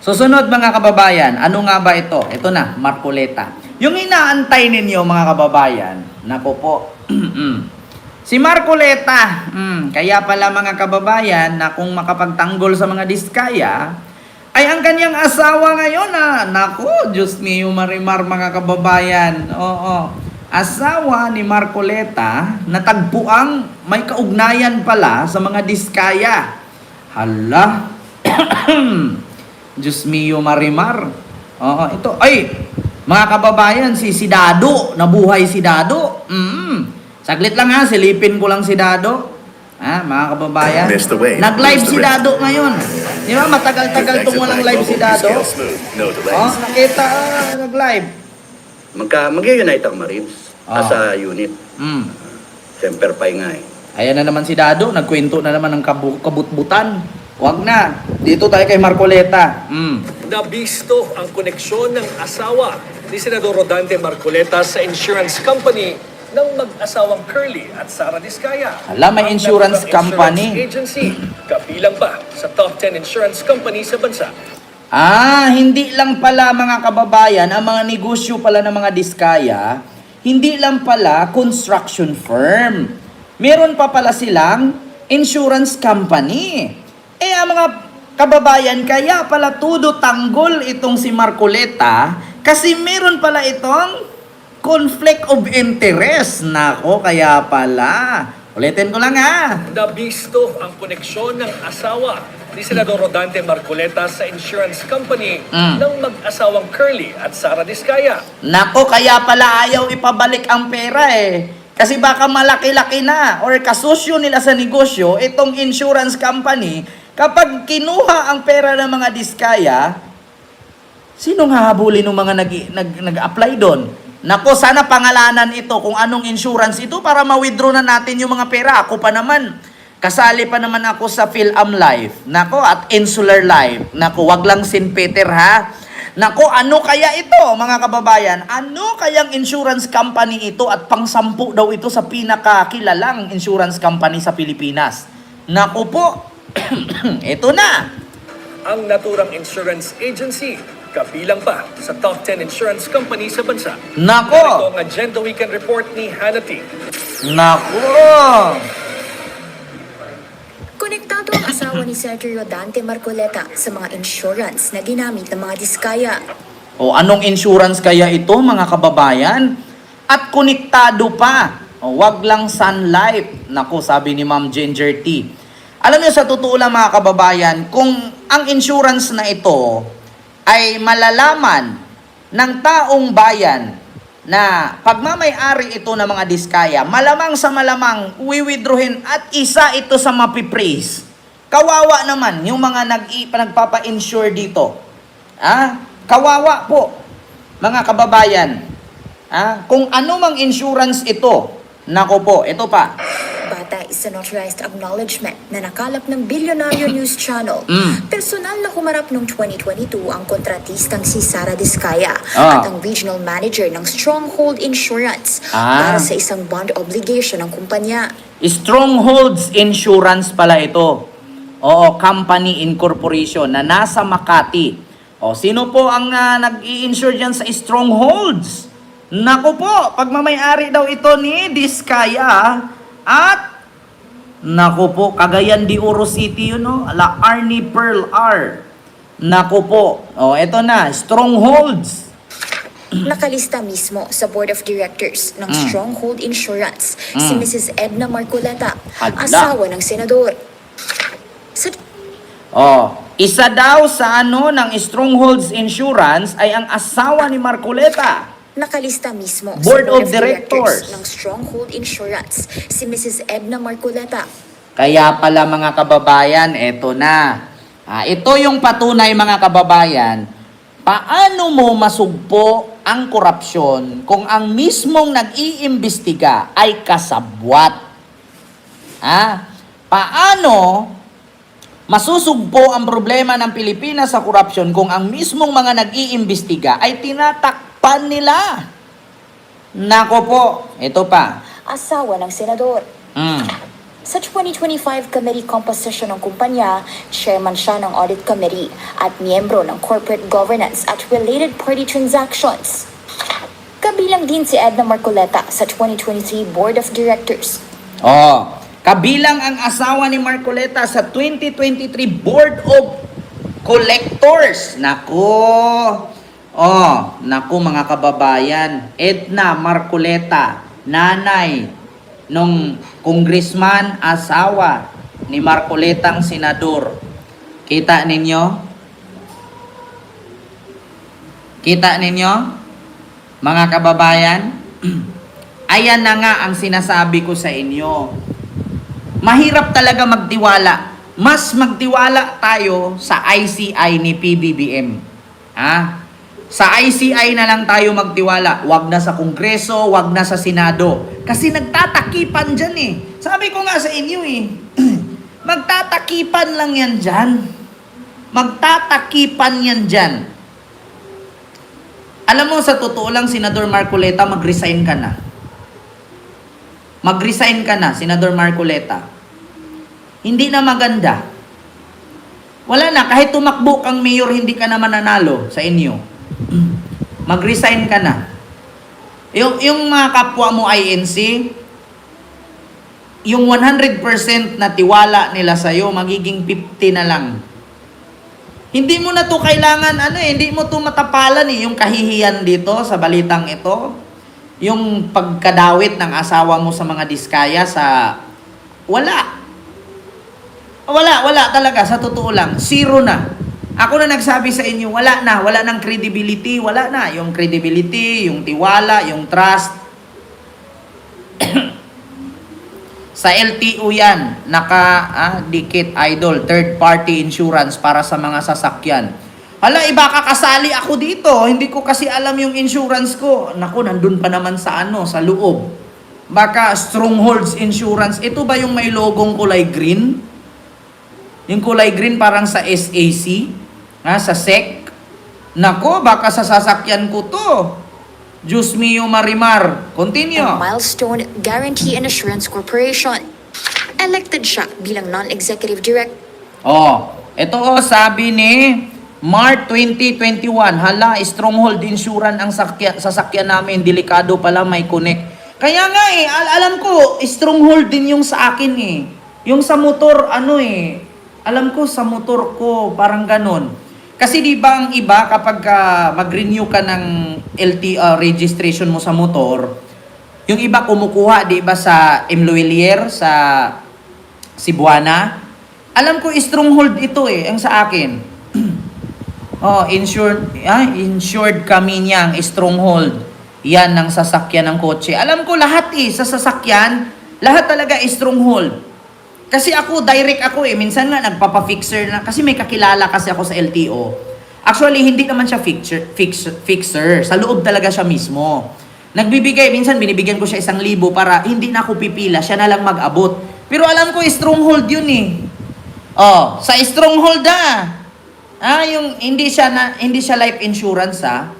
Susunod mga kababayan, ano nga ba ito? Ito na, Marcoleta. Yung inaantay ninyo mga kababayan, nako po, si Marcoleta, kaya pala mga kababayan na kung makapagtanggol sa mga diskaya, ay ang kanyang asawa ngayon nako, Diyos niyo Marimar mga kababayan, oo, asawa ni Marcoleta, natagpuang may kaugnayan pala sa mga diskaya. Hala, Diyos mio Marimar. Oo, ito. Ay, mga kababayan, si Dado. Nabuhay si Dado. Saglit lang ha, silipin ko lang si Dado. Ha, mga kababayan. Nag-live si Dado ngayon. Di ba, matagal-tagal itong walang live si Dado. Oh, nakita, nag-live. Mag-unite ang Marines sa unit. Semper Pi nga eh. Ayan na naman si Dado, nagkwento na naman ng kabutbutan. Wag na. Dito tayo kay Marcoleta. Nabisto ang koneksyon ng asawa ni Senador Rodante Marcoleta sa insurance company ng mag-asawang Curly at Sara Diskaya. Alam, may insurance company. Agency, kabilang pa sa top 10 insurance company sa bansa. Hindi lang pala mga kababayan, ang mga negosyo pala ng mga diskaya, hindi lang pala construction firm. Meron pa pala silang insurance company. Ang mga kababayan, kaya pala tudo tanggol itong si Marcoleta kasi meron pala itong conflict of interest. Nako, kaya pala. Ulitin ko lang Nabisto ang koneksyon ng asawa ni Senador Rodante Marcoleta sa insurance company ng mag-asawang Curly at Sara Diskaya. Nako, kaya pala ayaw ipabalik ang pera Kasi baka malaki-laki na or kasosyo nila sa negosyo itong insurance company. Kapag kinuha ang pera ng mga diskaya, sinong hahabulin ng mga nag-apply doon? Nako, sana pangalanan ito kung anong insurance ito para ma-withdraw na natin yung mga pera. Ako pa naman, kasali pa naman ako sa PhilAm Life. Nako, at Insular Life. Nako, wag lang St. Peter ha. Nako, ano kaya ito mga kababayan? Ano kayang insurance company ito at pang-10 daw ito sa pinakakilalang insurance company sa Pilipinas? Nako po, ito na. Ang naturang insurance agency, kabilang pa sa top 10 insurance company sa bansa. Nako! Ito ang Agenda Weekend Report ni Hannity. Nako! Konektado ang asawa ni Senator Rodante Marcoleta sa mga insurance na ginamit ng mga diskaya. O anong insurance kaya ito mga kababayan? At konektado pa. Wag lang Sun Life. Nako, sabi ni Ma'am Ginger T. Alam niyo sa totoo lang mga kababayan, kung ang insurance na ito ay malalaman ng taong bayan na pagmamay-ari ito ng mga diskaya, malamang sa malamang wiwithdrawin at isa ito sa mapipraise. Kawawa naman yung mga nagpapa-insure dito. Kawawa po mga kababayan. Kung ano mang insurance ito, nako po, ito pa. Batay sa notarized acknowledgement na nakalap ng Bilyonaryo News Channel. Personal na humarap noong 2022 ang kontratistang si Sara Diskaya at ang regional manager ng Stronghold Insurance para sa isang bond obligation ng kumpanya. Strongholds Insurance pala ito. Oo, company incorporation na nasa Makati. Sino po ang nag-i-insure dyan sa Strongholds? Naku po, pagmamay-ari daw ito ni Diskaya at naku po, Cagayan de Oro City La Arnie Pearl R. Naku po, eto na, Strongholds. Nakalista mismo sa Board of Directors ng Stronghold Insurance si Mrs. Edna Marcoleta, asawa ng senador. Isa daw sa ng Strongholds Insurance ay ang asawa ni Marcoleta. Nakalista mismo Board sa of Directors ng Stronghold Insurance si Mrs. Edna Marcoleta. Kaya pala mga kababayan, eto na. Ito yung patunay mga kababayan, paano mo masugpo ang korupsyon kung ang mismong nag-iimbestiga ay kasabwat? Paano masusugpo ang problema ng Pilipinas sa korupsyon kung ang mismong mga nag-iimbestiga ay tinatakpan nila? Nako po, ito pa. Asawa ng senador. Sa 2025 committee composition ng kumpanya, chairman siya ng audit committee at miyembro ng corporate governance at related party transactions. Kabilang din si Edna Marcoleta sa 2023 board of directors. Kabilang ang asawa ni Marcoleta sa 2023 Board of Collectors. Naku mga kababayan, Edna Marcoleta, nanay nung congressman, asawa ni Marcoletang senador. Kita ninyo? Kita ninyo? Mga kababayan? Ayan na nga ang sinasabi ko sa inyo. Mahirap talaga magtiwala. Mas magtiwala tayo sa ICI ni PBBM. Sa ICI na lang tayo magtiwala. Wag na sa Kongreso, wag na sa Senado. Kasi nagtatakipan dyan eh. Sabi ko nga sa inyo eh. Magtatakipan lang yan dyan. Magtatakipan yan dyan. Alam mo, sa totoo lang, Senador Marcoleta, mag-resign ka na. Mag-resign ka na, Senador Marcoleta. Hindi na maganda. Wala na, kahit tumakbo kang mayor, hindi ka na mananalo sa inyo. Mag-resign ka na. Yung mga kapwa mo INC, yung 100% na tiwala nila sa'yo, magiging 50 na lang. Hindi mo na to kailangan, hindi mo to matapalan yung kahihiyan dito sa balitang ito. Yung pagkadawit ng asawa mo sa mga diskaya wala talaga, sa totoo lang, zero na. Ako na nagsabi sa inyo, wala nang credibility, wala na. Yung credibility, yung tiwala, yung trust. Sa LTO yan, dikit idol, third party insurance para sa mga sasakyan. Hala, iba kakasali ako dito. Hindi ko kasi alam yung insurance ko. Naku, nandun pa naman sa sa loob. Baka Strongholds Insurance. Ito ba yung may logong kulay green? Yung kulay green parang sa SAC? Sa SEC? Naku, baka sa sasakyan ko to. Diyos mio Marimar. Continue. Ang Milestone Guarantee and Assurance Corporation. Elected siya bilang non-executive director. Ito sabi ni March 2021, hala, Stronghold Insurance ang sasakyan namin, delikado pala, may connect. Kaya nga alam ko, Stronghold din yung sa akin Yung sa motor, alam ko sa motor ko, parang ganon. Kasi di ba ang iba, kapag mag-renew ka ng registration mo sa motor, yung iba kumukuha, di ba sa Imloelier, sa Cebuana, alam ko Stronghold ito ang sa akin. Insured kami niyang Stronghold. Yan ang sasakyan ng kotse. Alam ko lahat sa sasakyan, lahat talaga Stronghold. Kasi ako, direct ako minsan nga nagpapa-fixer na, kasi may kakilala kasi ako sa LTO. Actually, hindi naman siya fixer. Sa loob talaga siya mismo. Nagbibigay, minsan binibigyan ko siya 1,000 para hindi na ako pipila, siya na lang mag-abot. Pero alam ko, Stronghold yun sa Stronghold yung hindi siya life insurance sa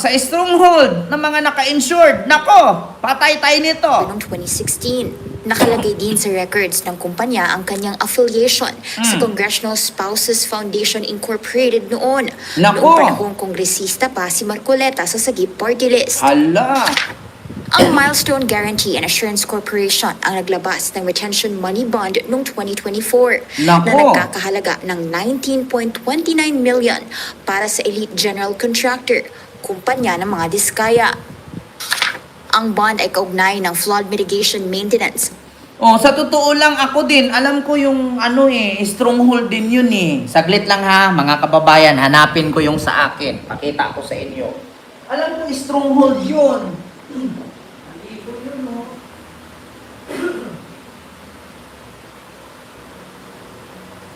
Stronghold ng mga naka-insured. Nako, patay tayo nito. Noong 2016, nakalagay din sa records ng kumpanya ang kanyang affiliation sa Congressional Spouses Foundation Incorporated noon. Nako. Noong panahong kongresista pa si Marcoleta sa Sagip Party List. Hala. Ang Milestone Guarantee and Assurance Corporation ang naglabas ng retention money bond noong 2024 Nako. na nagkakahalaga ng 19.29 million para sa Elite General Contractor, kumpanya ng mga diskaya. Ang bond ay kaugnay ng flood mitigation maintenance. Sa totoo lang ako din, alam ko yung Stronghold din yun Saglit lang mga kababayan, hanapin ko yung sa akin. Pakita ko sa inyo. Alam ko Stronghold yun.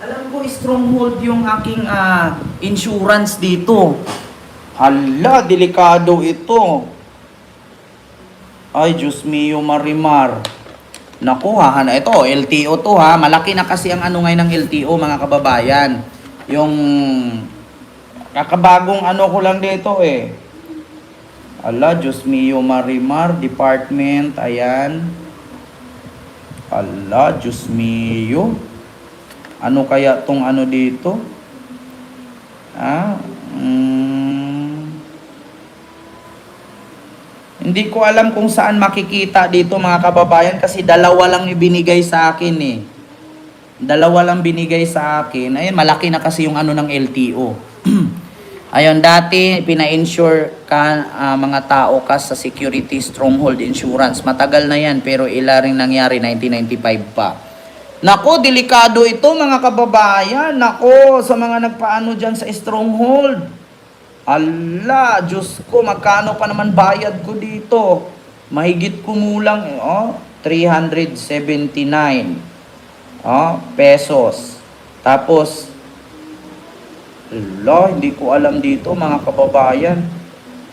Alam ko Stronghold yung aking insurance dito. Hala, delikado ito. Ay, Diyos mio Marimar. Naku, ito, LTO to Malaki na kasi ang ngayon ng LTO, mga kababayan. Yung kakabagong ko lang dito Ala, Diyos mio Marimar, department, ayan. Ala, Diyos mio. Ano kaya tong ano dito? Hindi ko alam kung saan makikita dito mga kababayan kasi dalawa lang ibinigay sa akin eh. Dalawa lang binigay sa akin. Ayun, malaki na kasi yung ano ng LTO. Ayun, dati pina-insure ka mga tao ka sa Security Stronghold Insurance. Matagal na yan pero ila ring nangyari 1995 pa. Nako, delikado ito mga kababayan. Nako, sa mga nagpaano dyan sa Stronghold. Ala, Diyos ko, magkano pa naman bayad ko dito? Mahigit kumulang, 379 pesos. Tapos, ala, hindi ko alam dito mga kababayan.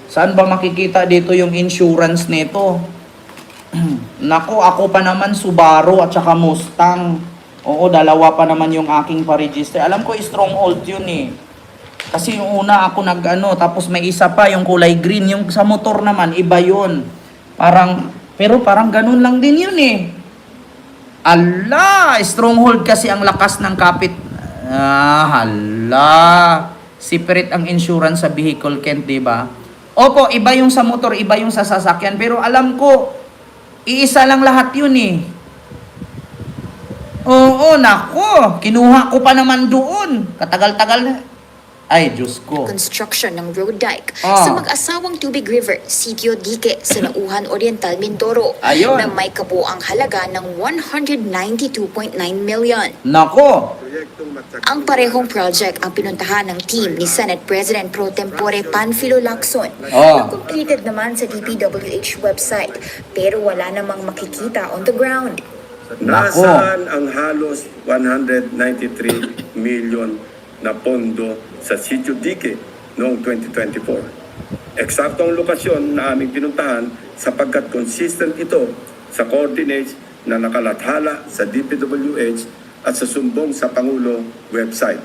Saan ba makikita dito yung insurance nito? Nako, ako pa naman Subaru at saka Mustang. Oo, dalawa pa naman yung aking pa-register. Alam ko, Stronghold yun eh. Kasi yung una ako tapos may isa pa yung kulay green. Yung sa motor naman, iba yun. Pero parang ganun lang din yun eh. Ala, Stronghold kasi ang lakas ng kapit. Hala. Separate ang insurance sa vehicle, Kent, diba? Opo, iba yung sa motor, iba yung sa sasakyan. Pero alam ko, iisa lang lahat yun eh. Oo, nako. Kinuha ko pa naman doon. Katagal-tagal na. Ay, Diyos ko. Construction ng road dike sa mag-asawang Tubig River, Sitio Dique, sa Nauhan Oriental, Mindoro, Ayun. na may kabuang halaga ng 192.9 million. Nako. Ang parehong project ang pinuntahan ng team ni Senate President Pro Tempore Panfilo Lacson na completed naman sa DPWH website pero wala namang makikita on the ground. Nasaan ang halos 193 million na pondo sa Sitio Dique noong 2024? Eksaktong lokasyon na aming pinuntahan sapagkat consistent ito sa coordinates na nakalathala sa DPWH at sa sumbong sa Pangulo website.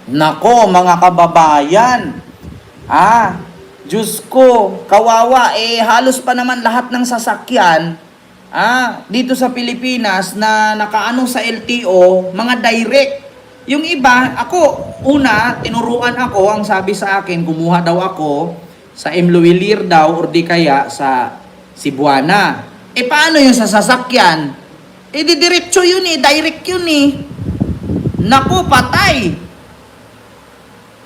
Nako, mga kababayan. Diyos ko, kawawa. Halos pa naman lahat ng sasakyan dito sa Pilipinas na nakaano sa LTO, mga direct. Yung iba, tinuruan ako, ang sabi sa akin, kumuha daw ako sa M. Luwilier daw, or di kaya sa Cebuana. Paano yung sa sasakyan? Didiretso yun direct yun Naku, patay.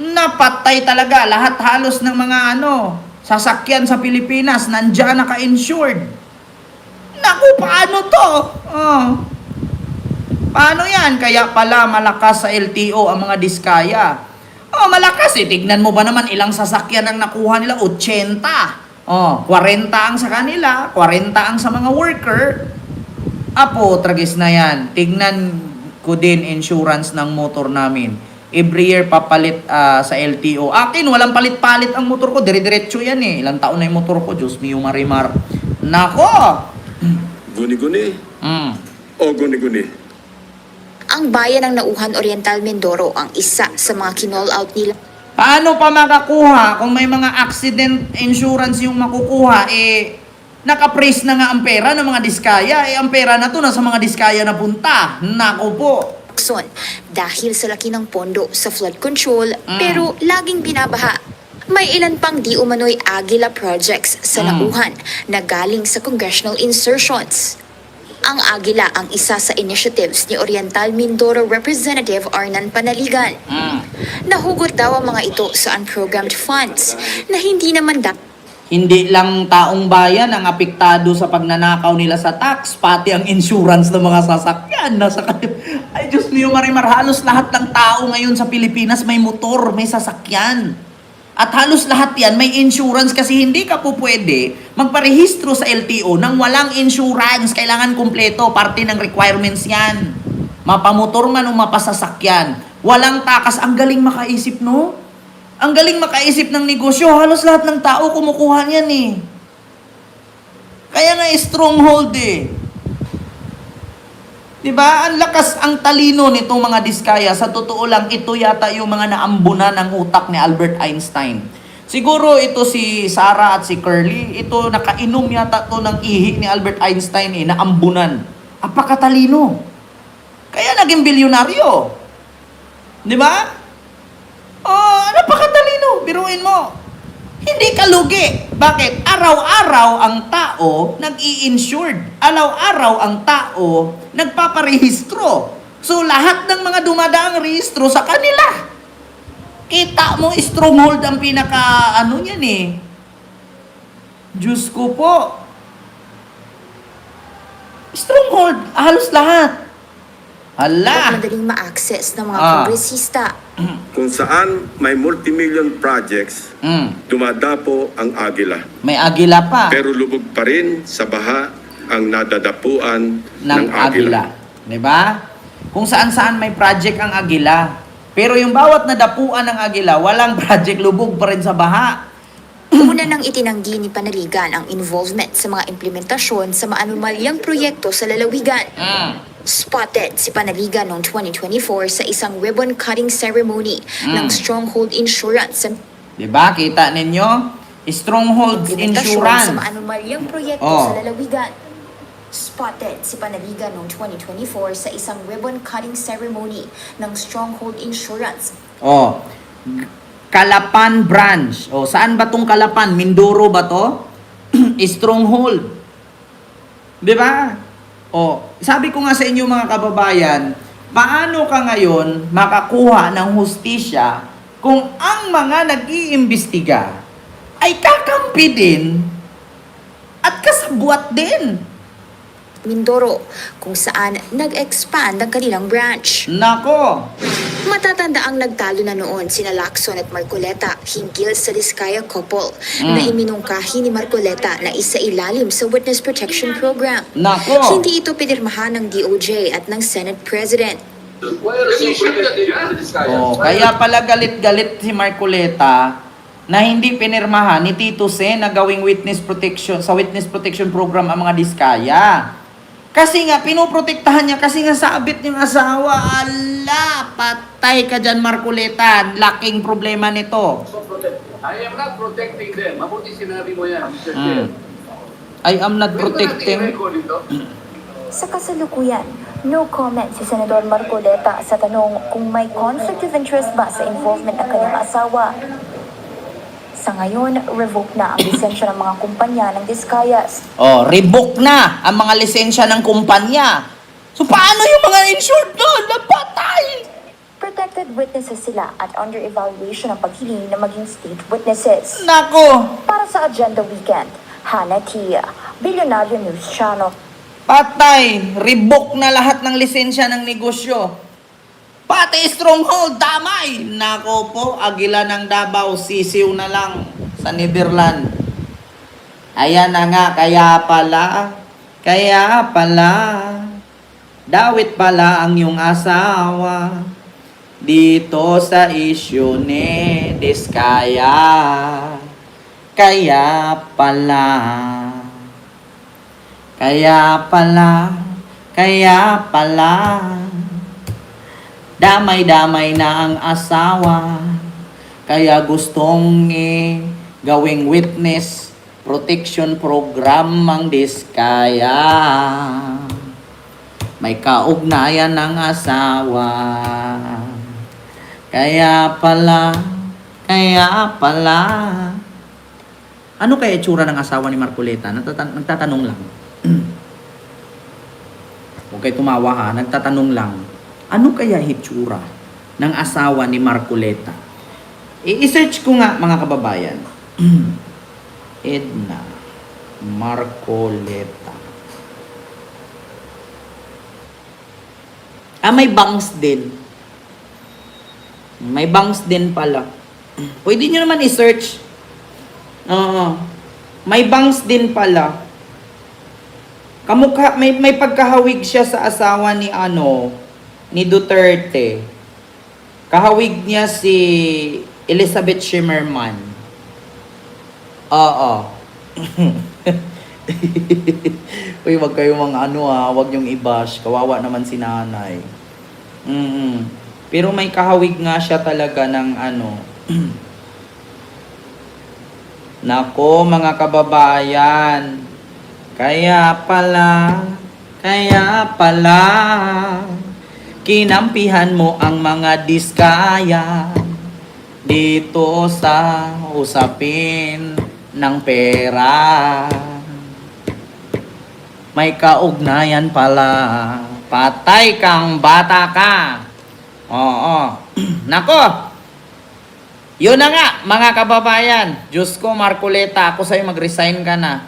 Napatay talaga. Lahat halos ng mga sasakyan sa Pilipinas, nandiyan naka-insured. Naku, paano to? Paano yan? Kaya pala malakas sa LTO ang mga diskaya. Malakas Tignan mo ba naman ilang sasakyan ang nakuha nila? 80. 40 ang sa kanila, 40 ang sa mga worker. Tragis na yan. Tignan ko din insurance ng motor namin. Every year papalit sa LTO. Akin, walang palit-palit ang motor ko. Dire-diretso yan Ilang taon na yung motor ko. Diyos mio marimar. Nako! Guni-guni o guni-guni? Ang bayan ng Nauhan Oriental, Mindoro ang isa sa mga kinall out nila. Paano pa makakuha kung may mga accident insurance yung makukuha? Naka-praise na nga ang pera ng mga diskaya. Ang pera na to nasa mga diskaya na punta. Naku po. Dahil sa laki ng pondo sa flood control, pero laging binabaha. May ilan pang di umano'y Agila projects sa Nauhan na galing sa congressional insertions. Ang Agila ang isa sa initiatives ni Oriental Mindoro Representative Arnan Panaligan. Nahugot daw ang mga ito sa unprogrammed funds na hindi naman Hindi lang taong bayan ang apektado sa pagnanakaw nila sa tax, pati ang insurance ng mga sasakyan. Ay, Diyos mio marimar, halos lahat ng tao ngayon sa Pilipinas may motor, may sasakyan. At halos lahat yan may insurance kasi hindi ka po pwede magparehistro sa LTO nang walang insurance. Kailangan kumpleto, parte ng requirements yan. Mapamotor man o mapasasakyan. Walang takas. Ang galing makaisip, no? Ang galing makaisip ng negosyo. Halos lahat ng tao kumukuha niyan Kaya nga stronghold Diba? Ang lakas, ang talino nitong mga diskaya. Sa totoo lang, ito yata yung mga naambunan ng utak ni Albert Einstein. Siguro ito si Sarah at si Curly, ito nakainom yata to ng ihi ni Albert Einstein naambunan. Apakatalino. Kaya naging bilyonaryo. Di ba? Oh, napakatalino. Biruin mo. Hindi ka lugi. Bakit? Araw-araw ang tao nag-i-insured. Araw-araw ang tao nagpaparehistro. So, lahat ng mga dumadaang rehistro sa kanila. Kita mo, stronghold ang pinaka, yan eh. Diyos ko po. Stronghold, halos lahat. At Hala. madaling ma-access ng mga Ah. kongresista. Kung saan may multimillion projects, dumadapo ang Agila. May agila pa Pero lubog pa rin sa baha ang nadadapuan ng agila. Di ba? Kung saan-saan may project ang agila. Pero yung bawat nadapuan ng agila, walang project, lubog pa rin sa baha. Una nang itinanggi ni Panaligan ang involvement sa mga implementasyon sa maanumalyang proyekto sa lalawigan. Spotted si Panaligan noong 2024 sa isang ribbon-cutting ceremony ng Stronghold Insurance sa Di ba? Kita ninyo? Stronghold implementasyon Insurance. sa maanumalyang proyekto Oh. sa lalawigan. Spotted si Panaligan noong 2024 sa isang ribbon-cutting ceremony ng Stronghold Insurance. Oh. Calapan branch. Oh, saan ba tong Calapan? Mindoro ba to? Stronghold. 'Di ba? Oh, sabi ko nga sa inyo mga kababayan, paano ka ngayon makakuha ng hustisya kung ang mga nag-iimbestiga ay kakampi din at kasabwat din? Mindoro, kung saan nag-expand ang kanilang branch. Nako. Matatanda ang nagtalo na noon sina Lacson at Marcoleta hinggil sa Diskaya couple na iminungkahi ni Marcoleta na isa ilalim sa Witness Protection Program. Nako. Hindi ito pinirmahan ng DOJ at ng Senate President. Oh, kaya pala galit-galit si Marcoleta na hindi pinirmahan ni Tito Sen na gawing witness protection sa witness protection program ang mga Diskaya. Kasi nga pinoprotektahan niya kasi nga sabit yung asawa. Ala, patay ka diyan Marcoleta. Laking problema nito. I am not protecting them. Mabuti sinabi mo yan, Mr. Chair. I am not protecting. Sa kasalukuyan, no comment si Senador Marcoleta sa tanong kung may conflict of interest ba sa involvement ng kanyang asawa. Sa ngayon, revoke na ang lisensya ng mga kumpanya ng Discayas. Oh, revoke na ang mga lisensya ng kumpanya. So paano yung mga insured doon? Napatay! Protected witnesses sila at under evaluation ang paghiling na maging state witnesses. Nako. Para sa Agenda Weekend, Hannah Tia, Billionaire News Channel. Patay! Revoke na lahat ng lisensya ng negosyo. Pati Stronghold, damay! Nako po, Agila ng Davao, sisiw na lang sa Netherlands. Ayan na nga, kaya pala, dawit pala ang iyong asawa dito sa issue ni Diskaya. Kaya pala, damay-damay na ang asawa, kaya gustong gawing witness protection program ang Diskaya. May kaugnayan ng asawa. Kaya pala. Ano kaya itsura ng asawa ni Marcoleta? Nagtatanong lang. Huwag kayo tumawa ha, nagtatanong lang. Ano kaya hitsura ng asawa ni Marcoleta? I-search ko nga mga kababayan. Edna Marcoleta. May bangs din. May bangs din pala. Pwede nyo naman i-search. Oo. May bangs din pala. Kamukha, may pagkahawig siya sa asawa ni Duterte. Kahawig niya si Elizabeth Shimerman. Oo. Uy, wag kayo mga wag yung i-bash. Kawawa naman si nanay. Pero may kahawig nga siya talaga ng Nako, mga kababayan. Kaya pala Kaya pala, kinampihan mo ang mga diskaya dito sa usapin ng pera. May kaugnayan pala. Patay kang bata ka. Oo. Nako. Yun na nga, mga kababayan. Diyos ko, Marcoleta, ako sa'yo mag-resign ka na.